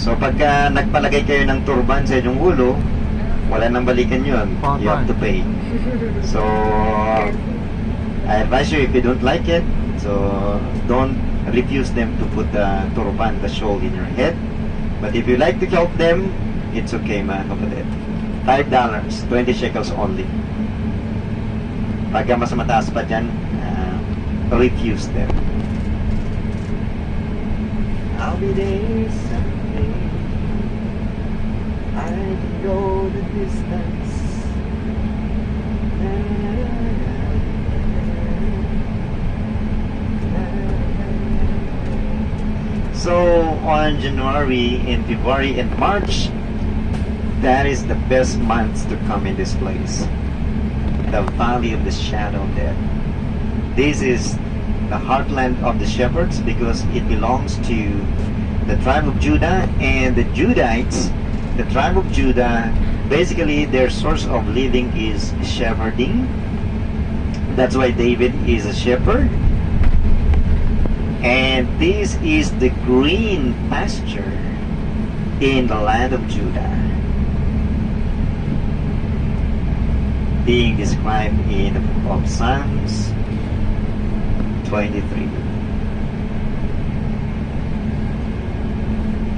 So pagka nagpalagay kayo ng turban sa inyong ulo, wala nang balikan yun. You have to pay. So I advise you, if you don't like it, so don't refuse them to put the turban, the shawl in your head. But if you like to help them, it's okay, mga kapatid. $5, 20 shekels only. Pagka mas mataas pa dyan, refuse them. I'll be there someday. I can go the distance. So on January and February and March, that is the best months to come in this place. The valley of the shadow of death. This is the heartland of the shepherds because it belongs to the tribe of Judah, and the Judites, the tribe of Judah, basically their source of living is shepherding. That's why David is a shepherd. And this is the green pasture in the land of Judah, being described in the book of Psalms 23.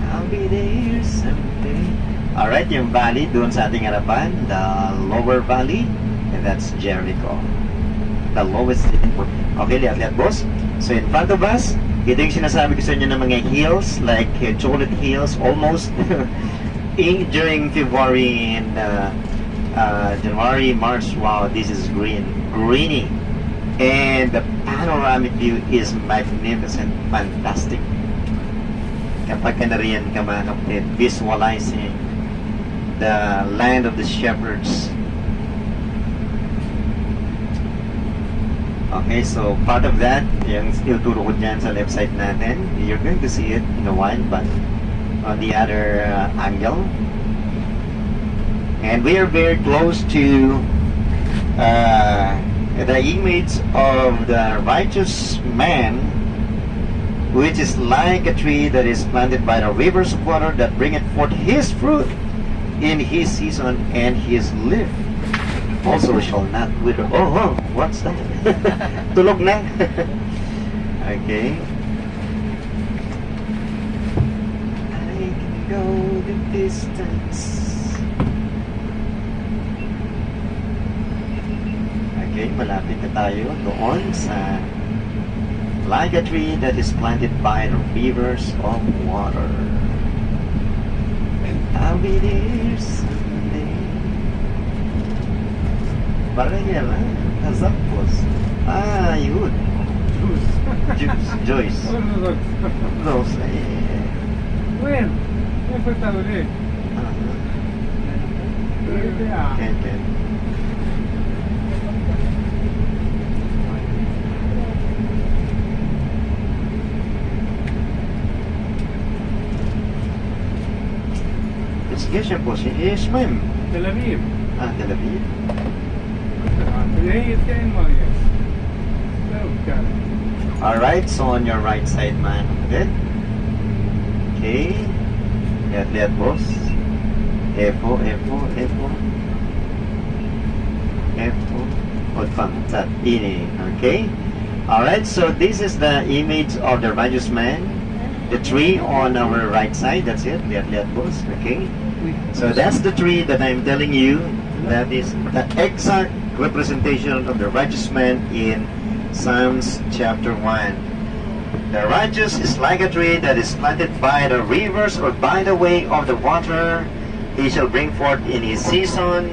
I'll be there someday. Alright, yung valley doon sa ating harapan, the lower valley, and that's Jericho. The lowest. Okay, lihat-lihat boss. So in front of us, ito yung sinasabi ko sa inyo ng mga hills, like chocolate hills, almost during February and January, March. Wow, this is greeny, and the panoramic view is magnificent, fantastic. Kapag ka nariyan ka, mga kapatid, visualizing the land of the shepherds. Okay, so part of that, yung tinuturo ko dyan sa left side natin, you're going to see it in a while, but on the other angle. And we are very close to the image of the righteous man, which is like a tree that is planted by the rivers of water that bringeth forth his fruit in his season, and his leaf also shall not wither. Oh, what's that? Tulog na. Okay. I can go the distance. Okay, malapit na tayo doon sa like a tree that is planted by the rivers of water. I'll be there someday. Parang yan, Hazapos. Yun. Joyce. Rose. When? ¿Cómo fue esta vez? Okay. Sige siya po, yes ma'am. Tel Aviv. Tel Aviv. Alright, so on your right side, man. Good. Okay. Lihat-lihat, boss. Efo. Odfamtat. Ini. Okay. Alright, so this is the image of the righteous man. The tree on our right side. That's it. Lihat-lihat, boss. Okay. So that's the tree that I'm telling you. That is the exact representation of the righteous man in Psalms chapter 1. The righteous is like a tree that is planted by the rivers or by the way of the water. He shall bring forth in his season.